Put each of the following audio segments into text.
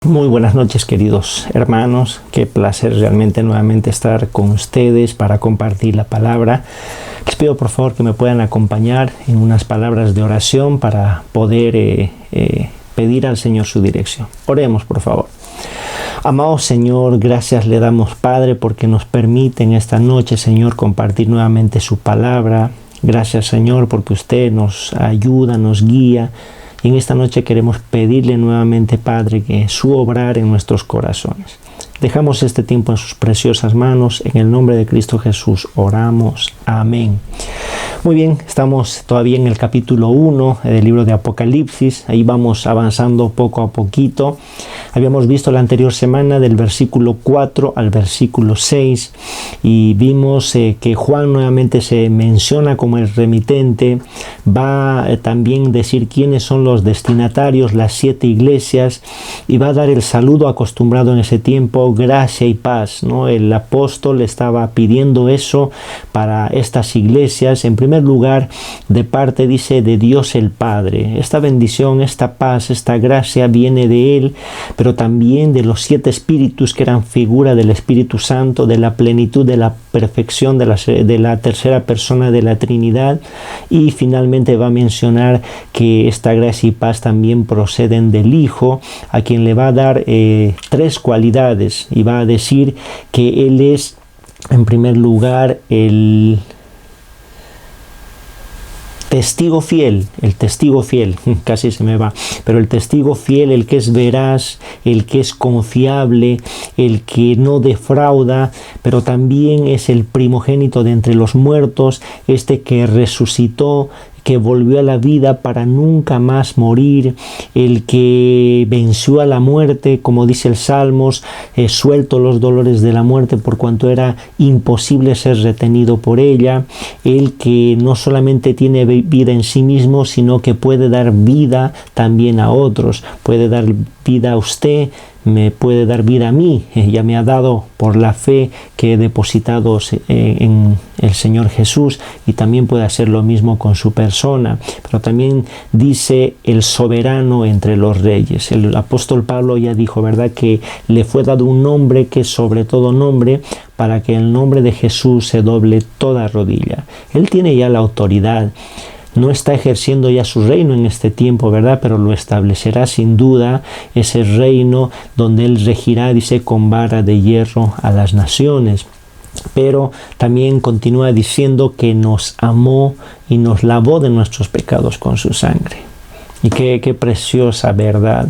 Muy buenas noches, queridos hermanos. Qué placer realmente nuevamente estar con ustedes para compartir la palabra. Les pido por favor que me puedan acompañar en unas palabras de oración para poder pedir al Señor su dirección. Oremos, por favor. Amado Señor, gracias le damos, Padre, porque nos permite en esta noche, Señor, compartir nuevamente su palabra. Gracias, Señor, porque usted nos ayuda, nos guía. Y en esta noche queremos pedirle nuevamente, Padre, que su obrar en nuestros corazones. Dejamos este tiempo en sus preciosas manos. En el nombre de Cristo Jesús oramos. Amén. Muy bien, estamos todavía en el capítulo 1 del libro de Apocalipsis. Ahí vamos avanzando poco a poquito. Habíamos visto la anterior semana del versículo 4 al versículo 6 y vimos que Juan nuevamente se menciona como el remitente. Va también a decir quiénes son los destinatarios, las 7 iglesias, y va a dar el saludo acostumbrado en ese tiempo, gracia y paz, ¿no? El apóstol estaba pidiendo eso para estas iglesias. En primer lugar, de parte, dice, de Dios el Padre. Esta bendición, esta paz, esta gracia viene de Él, pero también de los 7 espíritus que eran figura del Espíritu Santo, de la plenitud, de la perfección de la tercera persona de la Trinidad. Y finalmente va a mencionar que esta gracia y paz también proceden del Hijo, a quien le va a dar 3 cualidades, y va a decir que Él es, en primer lugar, el testigo fiel, casi se me va, pero el testigo fiel, el que es veraz, el que es confiable, el que no defrauda, pero también es el primogénito de entre los muertos, este que resucitó, que volvió a la vida para nunca más morir, el que venció a la muerte, como dice el Salmos, suelto los dolores de la muerte por cuanto era imposible ser retenido por ella, el que no solamente tiene vida en sí mismo, sino que puede dar vida también a otros, puede dar vida a usted, me puede dar vida a mí, ya me ha dado por la fe que he depositado en el Señor Jesús, y también puede hacer lo mismo con su persona. Pero también dice el soberano entre los reyes. El apóstol Pablo ya dijo, ¿verdad?, que le fue dado un nombre que es sobre todo nombre, para que el nombre de Jesús se doble toda rodilla. Él tiene ya la autoridad. No está ejerciendo ya su reino en este tiempo, ¿verdad? Pero lo establecerá sin duda, ese reino donde Él regirá, dice, con vara de hierro a las naciones. Pero también continúa diciendo que nos amó y nos lavó de nuestros pecados con su sangre. Y qué preciosa verdad.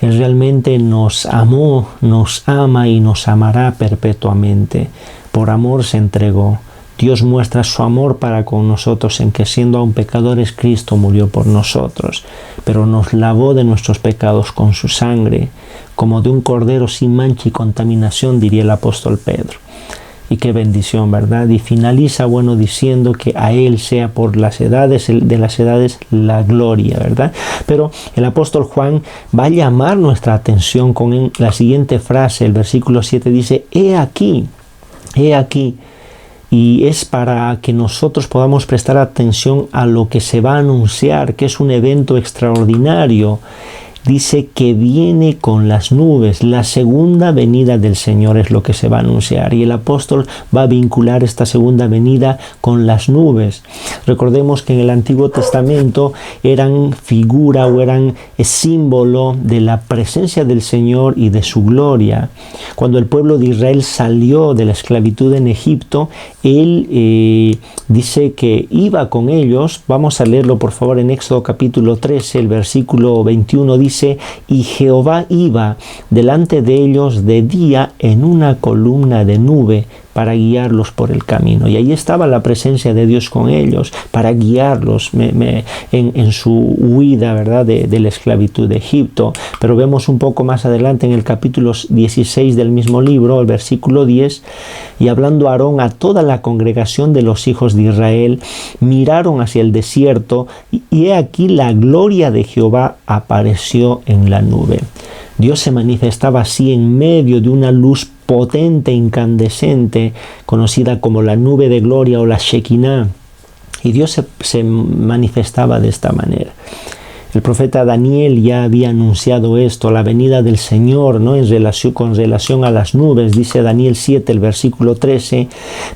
Él realmente nos amó, nos ama y nos amará perpetuamente. Por amor se entregó. Dios muestra su amor para con nosotros en que, siendo aún pecadores, Cristo murió por nosotros, pero nos lavó de nuestros pecados con su sangre, como de un cordero sin mancha y contaminación, diría el apóstol Pedro. Y qué bendición, ¿verdad? Y finaliza, bueno, diciendo que a Él sea por las edades de las edades la gloria, ¿verdad? Pero el apóstol Juan va a llamar nuestra atención con la siguiente frase. El versículo 7 dice, he aquí. Y es para que nosotros podamos prestar atención a lo que se va a anunciar, que es un evento extraordinario. Dice que viene con las nubes. La segunda venida del Señor es lo que se va a anunciar. Y el apóstol va a vincular esta segunda venida con las nubes. Recordemos que en el Antiguo Testamento eran figura o eran símbolo de la presencia del Señor y de su gloria. Cuando el pueblo de Israel salió de la esclavitud en Egipto, Él dice que iba con ellos. Vamos a leerlo por favor en Éxodo capítulo 13, el versículo 21 dice, y Jehová iba delante de ellos de día en una columna de nube para guiarlos por el camino. Y ahí estaba la presencia de Dios con ellos, para guiarlos en su huida, ¿verdad?, de la esclavitud de Egipto. Pero vemos un poco más adelante en el capítulo 16 del mismo libro, el versículo 10, y hablando Aarón a toda la congregación de los hijos de Israel, miraron hacia el desierto, y he aquí la gloria de Jehová apareció en la nube. Dios se manifestaba así en medio de una luz potente, incandescente, conocida como la nube de gloria o la Shekinah. Y Dios se manifestaba de esta manera. El profeta Daniel ya había anunciado esto, la venida del Señor, ¿no? Con relación a las nubes. Dice Daniel 7, el versículo 13,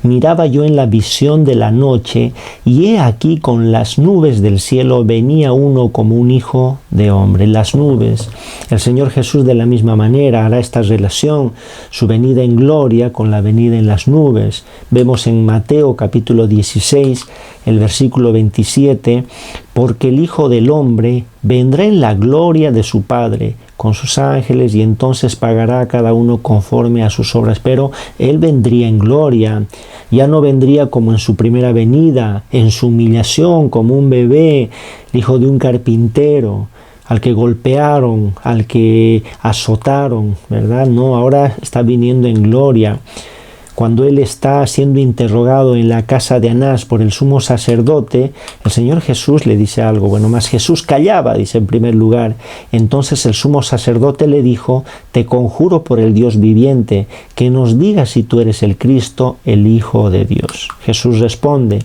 miraba yo en la visión de la noche, y he aquí con las nubes del cielo venía uno como un hijo de hombre. Las nubes. El Señor Jesús de la misma manera hará esta relación, su venida en gloria con la venida en las nubes. Vemos en Mateo capítulo 16, el versículo 27, porque el Hijo del Hombre vendrá en la gloria de su Padre con sus ángeles, y entonces pagará a cada uno conforme a sus obras. Pero Él vendría en gloria, ya no vendría como en su primera venida, en su humillación, como un bebé, el hijo de un carpintero, al que golpearon, al que azotaron, ¿verdad? No, ahora está viniendo en gloria. Cuando él está siendo interrogado en la casa de Anás por el sumo sacerdote, el Señor Jesús le dice algo. Bueno, más Jesús callaba, dice en primer lugar. Entonces el sumo sacerdote le dijo: te conjuro por el Dios viviente, que nos digas si tú eres el Cristo, el Hijo de Dios. Jesús responde: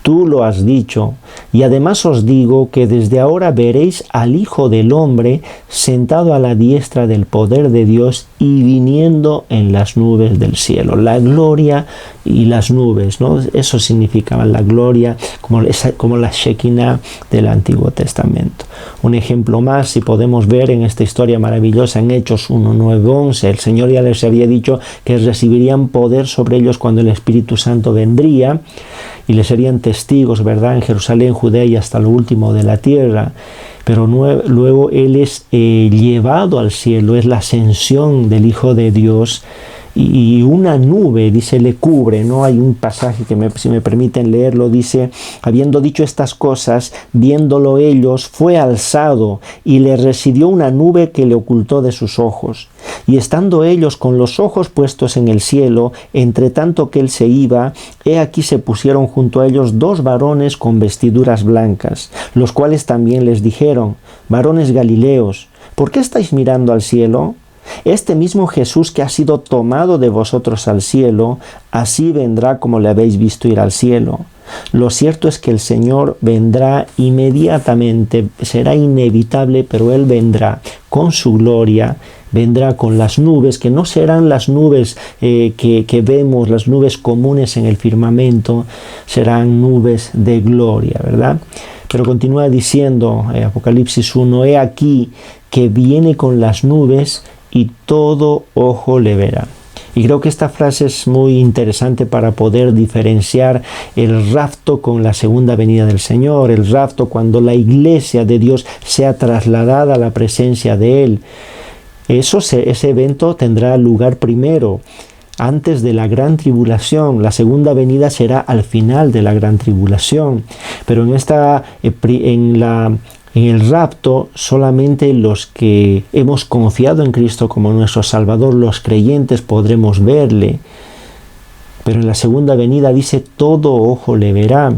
tú lo has dicho, y además os digo que desde ahora veréis al Hijo del Hombre sentado a la diestra del poder de Dios y viniendo en las nubes del cielo. La gloria y las nubes, ¿no? Eso significaba la gloria, como la Shekinah del Antiguo Testamento. Un ejemplo más, si podemos ver en esta historia maravillosa en Hechos 1, 9, 11, el Señor ya les había dicho que recibirían poder sobre ellos cuando el Espíritu Santo vendría, y les serían testigos, ¿verdad?, en Jerusalén, Judea y hasta lo último de la tierra. Pero luego Él es llevado al cielo, es la ascensión del Hijo de Dios, y una nube, dice, le cubre, ¿no? Hay un pasaje que si me permiten leerlo, dice: habiendo dicho estas cosas, viéndolo ellos, fue alzado, y le recibió una nube que le ocultó de sus ojos. Y estando ellos con los ojos puestos en el cielo, entre tanto que él se iba, he aquí se pusieron junto a ellos dos varones con vestiduras blancas, los cuales también les dijeron: varones Galileos, ¿por qué estáis mirando al cielo? Este mismo Jesús que ha sido tomado de vosotros al cielo, así vendrá como le habéis visto ir al cielo. Lo cierto es que el Señor vendrá inmediatamente, será inevitable, pero Él vendrá con su gloria, vendrá con las nubes, que no serán las nubes que vemos, las nubes comunes en el firmamento, serán nubes de gloria, ¿verdad? Pero continúa diciendo Apocalipsis 1, he aquí que viene con las nubes y todo ojo le verá. Y creo que esta frase es muy interesante para poder diferenciar el rapto con la segunda venida del Señor. El rapto cuando la iglesia de Dios sea trasladada a la presencia de Él. Ese evento tendrá lugar primero, antes de la gran tribulación. La segunda venida será al final de la gran tribulación. Pero en el rapto, solamente los que hemos confiado en Cristo como nuestro Salvador, los creyentes, podremos verle. Pero en la segunda venida dice: todo ojo le verá.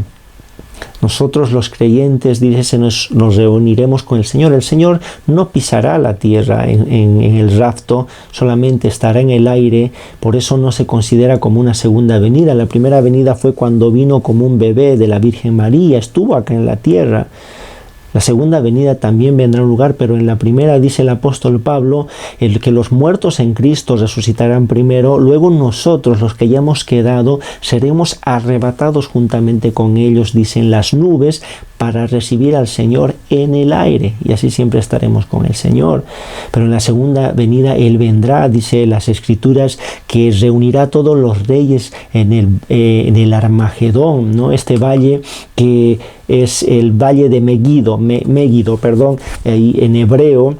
Nosotros los creyentes, dice, nos reuniremos con el Señor. El Señor no pisará la tierra en el rapto, solamente estará en el aire. Por eso no se considera como una segunda venida. La primera venida fue cuando vino como un bebé de la Virgen María, estuvo acá en la tierra. La segunda venida también vendrá a un lugar, pero en la primera, dice el apóstol Pablo, que los muertos en Cristo resucitarán primero, luego nosotros, los que ya hemos quedado, seremos arrebatados juntamente con ellos, dicen, las nubes, para recibir al Señor en el aire, y así siempre estaremos con el Señor. Pero en la segunda venida Él vendrá, dice las Escrituras, que reunirá a todos los reyes en el Armagedón, ¿no? Este valle que es el valle de Megiddo, en hebreo.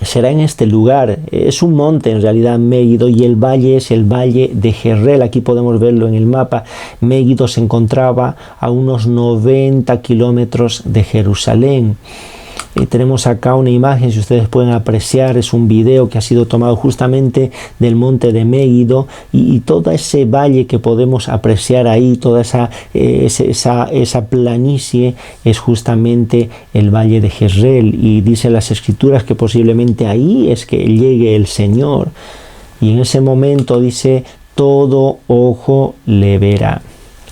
Será en este lugar, es un monte en realidad Megiddo, y el valle es el valle de Jezreel. Aquí podemos verlo en el mapa. Megiddo se encontraba a unos 90 kilómetros de Jerusalén. Tenemos acá una imagen, si ustedes pueden apreciar, es un video que ha sido tomado justamente del monte de Megiddo, y todo ese valle que podemos apreciar ahí, toda esa planicie, es justamente el valle de Jezreel, y dice las Escrituras que posiblemente ahí es que llegue el Señor, y en ese momento dice: todo ojo le verá.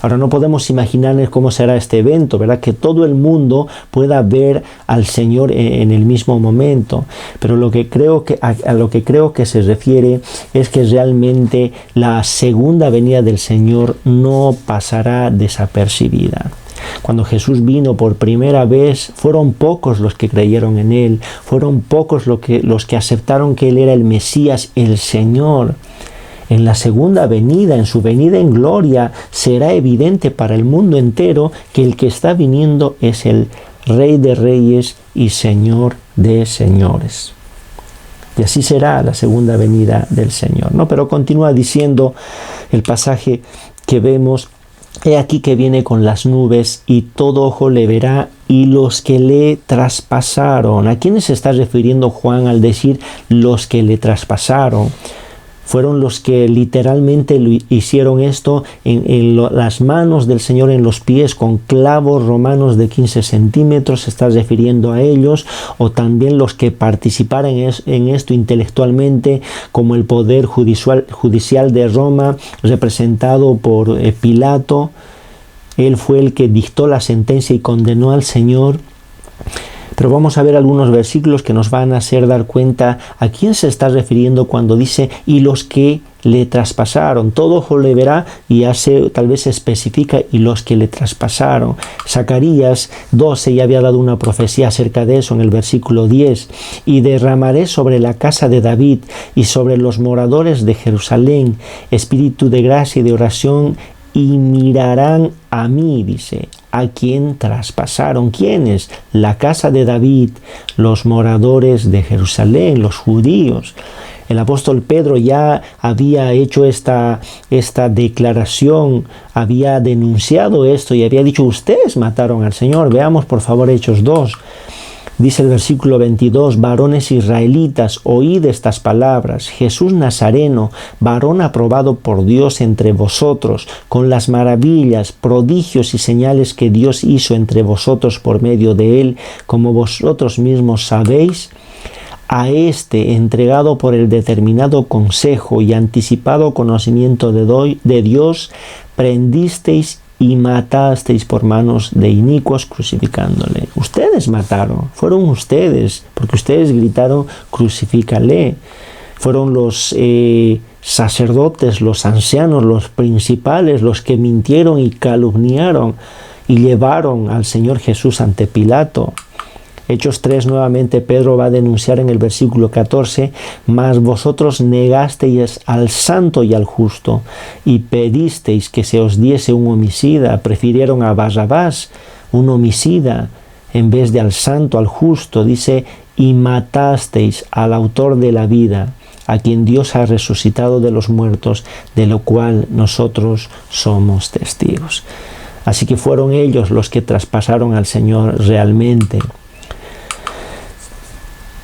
Ahora no podemos imaginar cómo será este evento, ¿verdad? Que todo el mundo pueda ver al Señor en el mismo momento. Pero a lo que creo que se refiere es que realmente la segunda venida del Señor no pasará desapercibida. Cuando Jesús vino por primera vez, fueron pocos los que creyeron en Él, fueron pocos los que aceptaron que Él era el Mesías, el Señor. En la segunda venida, en su venida en gloria, será evidente para el mundo entero que el que está viniendo es el Rey de Reyes y Señor de Señores. Y así será la segunda venida del Señor, ¿no? Pero continúa diciendo el pasaje que vemos: he aquí que viene con las nubes y todo ojo le verá y los que le traspasaron. ¿A quiénes se está refiriendo Juan al decir los que le traspasaron? Fueron los que literalmente hicieron esto en las manos del Señor, en los pies, con clavos romanos de 15 centímetros, se está refiriendo a ellos, o también los que participaron en esto intelectualmente, como el poder judicial de Roma, representado por Pilato. Él fue el que dictó la sentencia y condenó al Señor. Pero vamos a ver algunos versículos que nos van a hacer dar cuenta a quién se está refiriendo cuando dice y los que le traspasaron. Todo ojo le verá, y tal vez se especifica y los que le traspasaron. Zacarías 12 ya había dado una profecía acerca de eso en el versículo 10. Y derramaré sobre la casa de David y sobre los moradores de Jerusalén espíritu de gracia y de oración, y mirarán a mí, dice, a quien traspasaron. ¿Quiénes? La casa de David, los moradores de Jerusalén, los judíos. El apóstol Pedro ya había hecho esta declaración, había denunciado esto y había dicho: ustedes mataron al Señor. Veamos por favor Hechos 2. Dice el versículo 22, varones israelitas, oíd estas palabras. Jesús Nazareno, varón aprobado por Dios entre vosotros, con las maravillas, prodigios y señales que Dios hizo entre vosotros por medio de él, como vosotros mismos sabéis, a este, entregado por el determinado consejo y anticipado conocimiento de Dios, prendisteis y matasteis por manos de inicuos, crucificándole. Ustedes mataron, fueron ustedes, porque ustedes gritaron: crucifícale. Fueron los sacerdotes, los ancianos, los principales, los que mintieron y calumniaron y llevaron al Señor Jesús ante Pilato. Hechos 3, nuevamente Pedro va a denunciar en el versículo 14, mas vosotros negasteis al santo y al justo, y pedisteis que se os diese un homicida. Prefirieron a Barrabás, un homicida, en vez de al santo, al justo. Dice, y matasteis al autor de la vida, a quien Dios ha resucitado de los muertos, de lo cual nosotros somos testigos. Así que fueron ellos los que traspasaron al Señor realmente.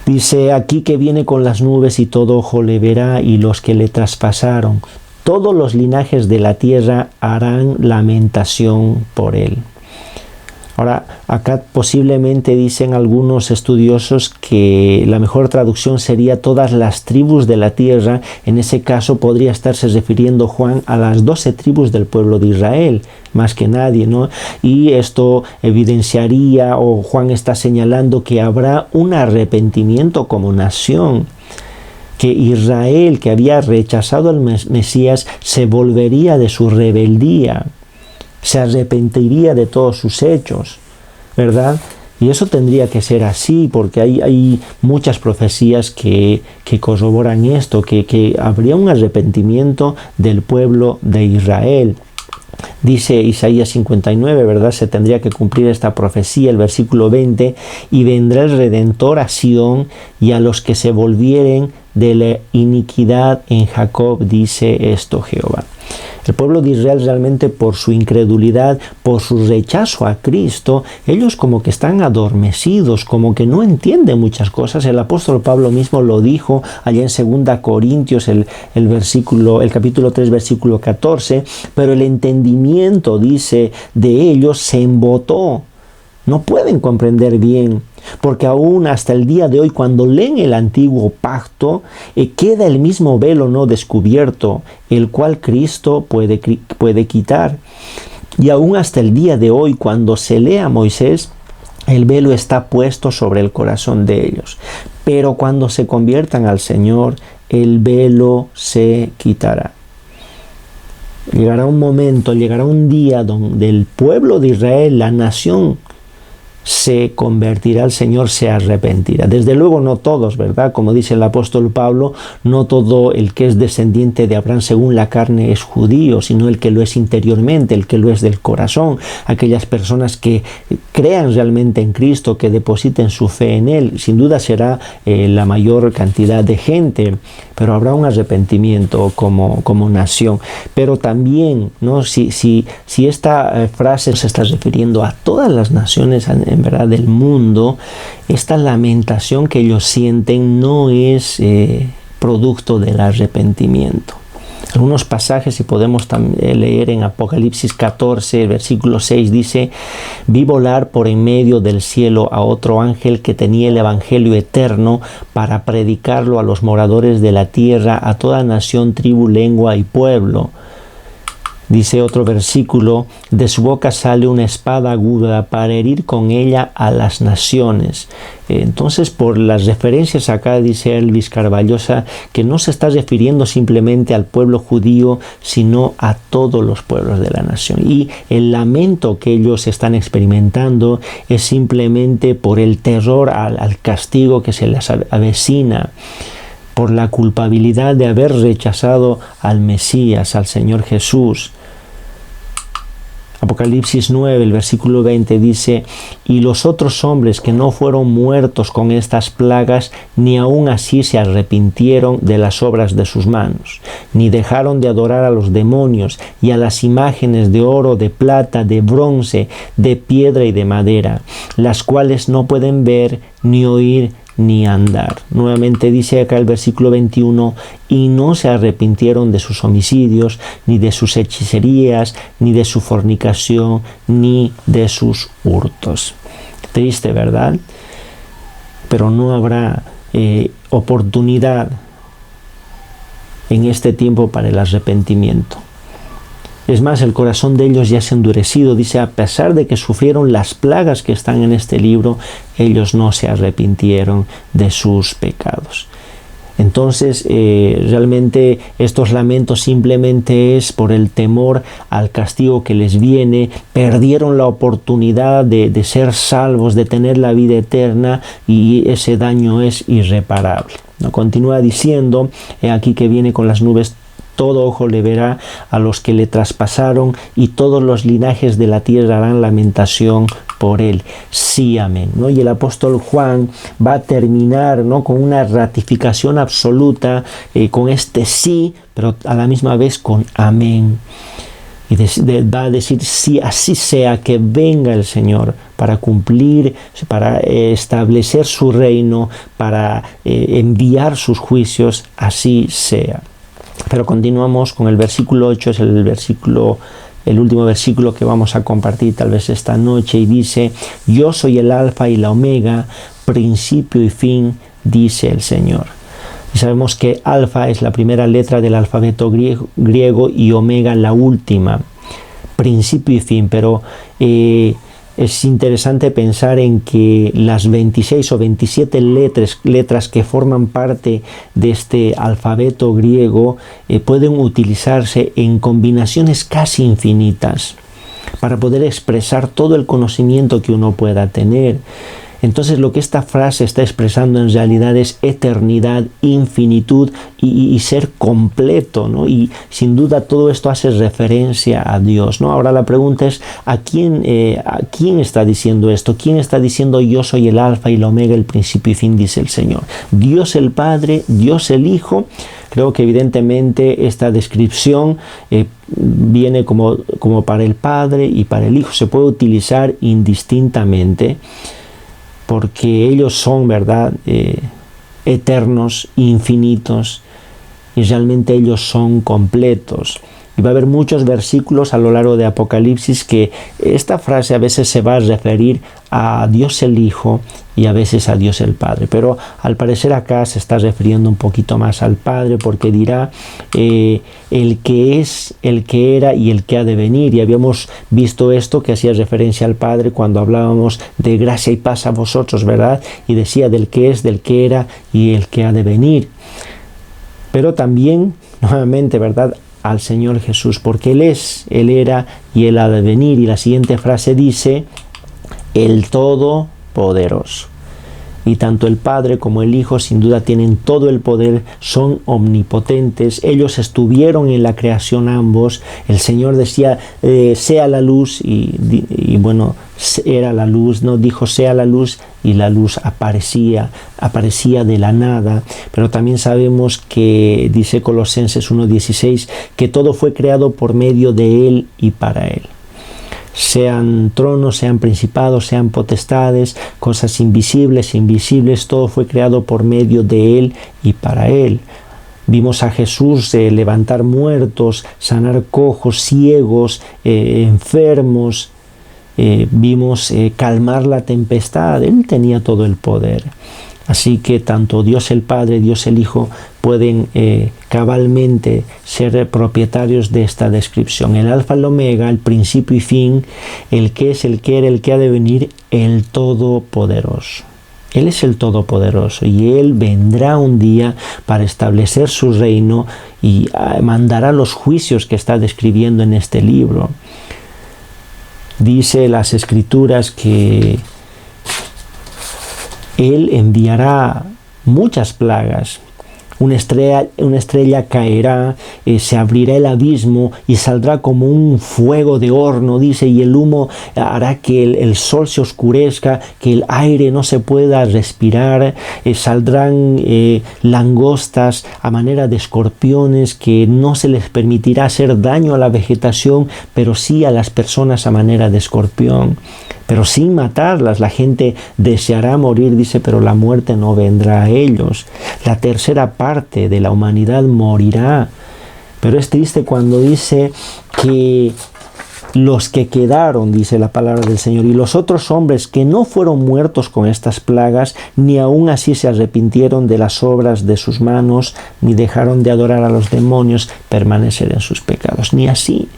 Dice aquí que viene con las nubes y todo ojo le verá, y los que le traspasaron, todos los linajes de la tierra harán lamentación por él. Ahora, acá posiblemente dicen algunos estudiosos que la mejor traducción sería todas las tribus de la tierra. En ese caso podría estarse refiriendo Juan a las 12 tribus del pueblo de Israel, más que nadie, ¿no? Y esto evidenciaría, o Juan está señalando, que habrá un arrepentimiento como nación, que Israel, que había rechazado al Mesías, se volvería de su rebeldía, se arrepentiría de todos sus hechos, ¿verdad? Y eso tendría que ser así, porque hay muchas profecías que corroboran esto, que habría un arrepentimiento del pueblo de Israel. Dice Isaías 59, ¿verdad? Se tendría que cumplir esta profecía, el versículo 20, y vendrá el Redentor a Sión y a los que se volvieren de la iniquidad en Jacob, dice esto Jehová. El pueblo de Israel realmente, por su incredulidad, por su rechazo a Cristo, ellos como que están adormecidos, como que no entienden muchas cosas. El apóstol Pablo mismo lo dijo allá en 2 Corintios, el capítulo 3, versículo 14, pero el entendimiento, dice, de ellos se embotó. No pueden comprender bien, porque aún hasta el día de hoy, cuando leen el antiguo pacto, queda el mismo velo no descubierto, el cual Cristo puede quitar. Y aún hasta el día de hoy, cuando se lee a Moisés, el velo está puesto sobre el corazón de ellos. Pero cuando se conviertan al Señor, el velo se quitará. Llegará un momento, llegará un día donde el pueblo de Israel, la nación, se convertirá al Señor, se arrepentirá. Desde luego no todos, ¿verdad? Como dice el apóstol Pablo, no todo el que es descendiente de Abraham según la carne es judío, sino el que lo es interiormente, el que lo es del corazón. Aquellas personas que crean realmente en Cristo, que depositen su fe en Él, sin duda será la mayor cantidad de gente, pero habrá un arrepentimiento como nación. Pero también, ¿no? Si esta frase se está refiriendo a todas las naciones en verdad del mundo, esta lamentación que ellos sienten no es producto del arrepentimiento. Algunos pasajes, si podemos leer en Apocalipsis 14, versículo 6, dice: vi volar por en medio del cielo a otro ángel que tenía el evangelio eterno para predicarlo a los moradores de la tierra, a toda nación, tribu, lengua y pueblo. Dice otro versículo: de su boca sale una espada aguda para herir con ella a las naciones. Entonces, por las referencias acá, dice Elvis Carballosa, que no se está refiriendo simplemente al pueblo judío, sino a todos los pueblos de la nación. Y el lamento que ellos están experimentando es simplemente por el terror al castigo que se les avecina, por la culpabilidad de haber rechazado al Mesías, al Señor Jesús. Apocalipsis 9, el versículo 20 dice: y los otros hombres que no fueron muertos con estas plagas, ni aun así se arrepintieron de las obras de sus manos, ni dejaron de adorar a los demonios y a las imágenes de oro, de plata, de bronce, de piedra y de madera, las cuales no pueden ver, ni oír, ni andar. Nuevamente dice acá el versículo 21: y no se arrepintieron de sus homicidios, ni de sus hechicerías, ni de su fornicación, ni de sus hurtos. Triste, ¿verdad? Pero no habrá oportunidad en este tiempo para el arrepentimiento. Es más, el corazón de ellos ya se ha endurecido. Dice, a pesar de que sufrieron las plagas que están en este libro, ellos no se arrepintieron de sus pecados. Entonces, realmente estos lamentos simplemente es por el temor al castigo que les viene. Perdieron la oportunidad de ser salvos, de tener la vida eterna, y ese daño es irreparable. ¿No? Continúa diciendo, aquí que viene con las nubes: todo ojo le verá a los que le traspasaron, y todos los linajes de la tierra harán lamentación por él. Sí, amén. ¿No? Y el apóstol Juan va a terminar, ¿no?, con una ratificación absoluta, con este sí, pero a la misma vez con amén. Y va a decir: sí, así sea, que venga el Señor para cumplir, para establecer su reino, para enviar sus juicios, así sea. Pero continuamos con el versículo 8, es el último versículo que vamos a compartir tal vez esta noche, y dice: yo soy el alfa y la omega, principio y fin, dice el Señor. Y sabemos que alfa es la primera letra del alfabeto griego y omega la última, principio y fin. Pero es interesante pensar en que las 26 o 27 letras que forman parte de este alfabeto griego pueden utilizarse en combinaciones casi infinitas para poder expresar todo el conocimiento que uno pueda tener. Entonces, lo que esta frase está expresando en realidad es eternidad, infinitud y ser completo, ¿no? Y sin duda todo esto hace referencia a Dios, ¿no? Ahora la pregunta es, ¿a quién está diciendo esto? ¿Quién está diciendo yo soy el alfa y el omega, el principio y fin, dice el Señor? ¿Dios el Padre? ¿Dios el Hijo? Creo que evidentemente esta descripción viene como para el Padre y para el Hijo. Se puede utilizar indistintamente, porque ellos son, ¿verdad?, eternos, infinitos, y realmente ellos son completos. Y Y va a haber muchos versículos a lo largo de Apocalipsis que esta frase a veces se va a referir a Dios el Hijo y a veces a Dios el Padre. Pero al parecer acá se está refiriendo un poquito más al Padre, porque dirá el que es, el que era y el que ha de venir. Y habíamos visto esto que hacía referencia al Padre cuando hablábamos de gracia y paz a vosotros, ¿verdad? Y decía del que es, del que era y el que ha de venir. Pero también, nuevamente, ¿verdad?, al Señor Jesús, porque Él es, Él era y Él ha de venir. Y la siguiente frase dice, el Todopoderoso. Y tanto el Padre como el Hijo sin duda tienen todo el poder, son omnipotentes. Ellos estuvieron en la creación ambos. El Señor decía, sea la luz, y bueno, era la luz, no dijo sea la luz, y la luz aparecía de la nada. Pero también sabemos que, dice Colosenses 1:16, que todo fue creado por medio de Él y para Él. Sean tronos, sean principados, sean potestades, cosas invisibles, invisibles, todo fue creado por medio de Él y para Él. Vimos a Jesús levantar muertos, sanar cojos, ciegos, enfermos. Vimos calmar la tempestad. Él tenía todo el poder. Así que tanto Dios el Padre, Dios el Hijo pueden cabalmente ser propietarios de esta descripción. El alfa, el omega, el principio y fin, el que es, el que era, el que ha de venir, el Todopoderoso. Él es el Todopoderoso y Él vendrá un día para establecer su reino y mandará los juicios que está describiendo en este libro. Dice las Escrituras que Él enviará muchas plagas. Una estrella caerá, se abrirá el abismo y saldrá como un fuego de horno, dice, y el humo hará que el sol se oscurezca, que el aire no se pueda respirar, saldrán langostas a manera de escorpiones que no se les permitirá hacer daño a la vegetación, pero sí a las personas a manera de escorpión. Pero sin matarlas, la gente deseará morir, dice, pero la muerte no vendrá a ellos. La tercera parte de la humanidad morirá. Pero es triste cuando dice que los que quedaron, dice la palabra del Señor, y los otros hombres que no fueron muertos con estas plagas, ni aún así se arrepintieron de las obras de sus manos, ni dejaron de adorar a los demonios, permanecer en sus pecados. Ni así.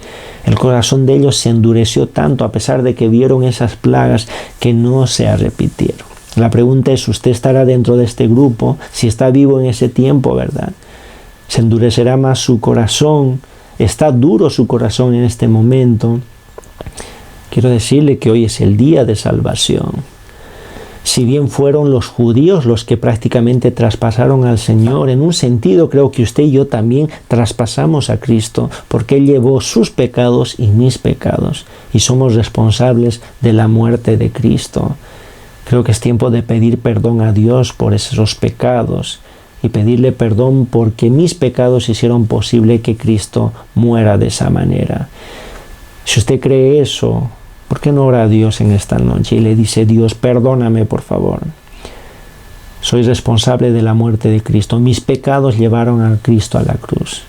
El corazón de ellos se endureció tanto a pesar de que vieron esas plagas que no se arrepintieron. La pregunta es, ¿usted estará dentro de este grupo? Si está vivo en ese tiempo, ¿verdad? ¿Se endurecerá más su corazón? ¿Está duro su corazón en este momento? Quiero decirle que hoy es el día de salvación. Si bien fueron los judíos los que prácticamente traspasaron al Señor, en un sentido creo que usted y yo también traspasamos a Cristo, porque Él llevó sus pecados y mis pecados, y somos responsables de la muerte de Cristo. Creo que es tiempo de pedir perdón a Dios por esos pecados, y pedirle perdón porque mis pecados hicieron posible que Cristo muera de esa manera. Si usted cree eso, ¿por qué no ora a Dios en esta noche y le dice, Dios, perdóname por favor? Soy responsable de la muerte de Cristo. Mis pecados llevaron a Cristo a la cruz.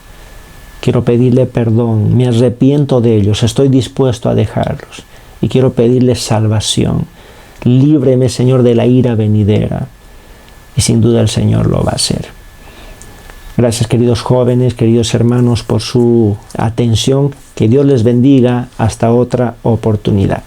Quiero pedirle perdón, me arrepiento de ellos, estoy dispuesto a dejarlos. Y quiero pedirle salvación. Líbreme, Señor, de la ira venidera. Y sin duda el Señor lo va a hacer. Gracias, queridos jóvenes, queridos hermanos, por su atención. Que Dios les bendiga. Hasta otra oportunidad.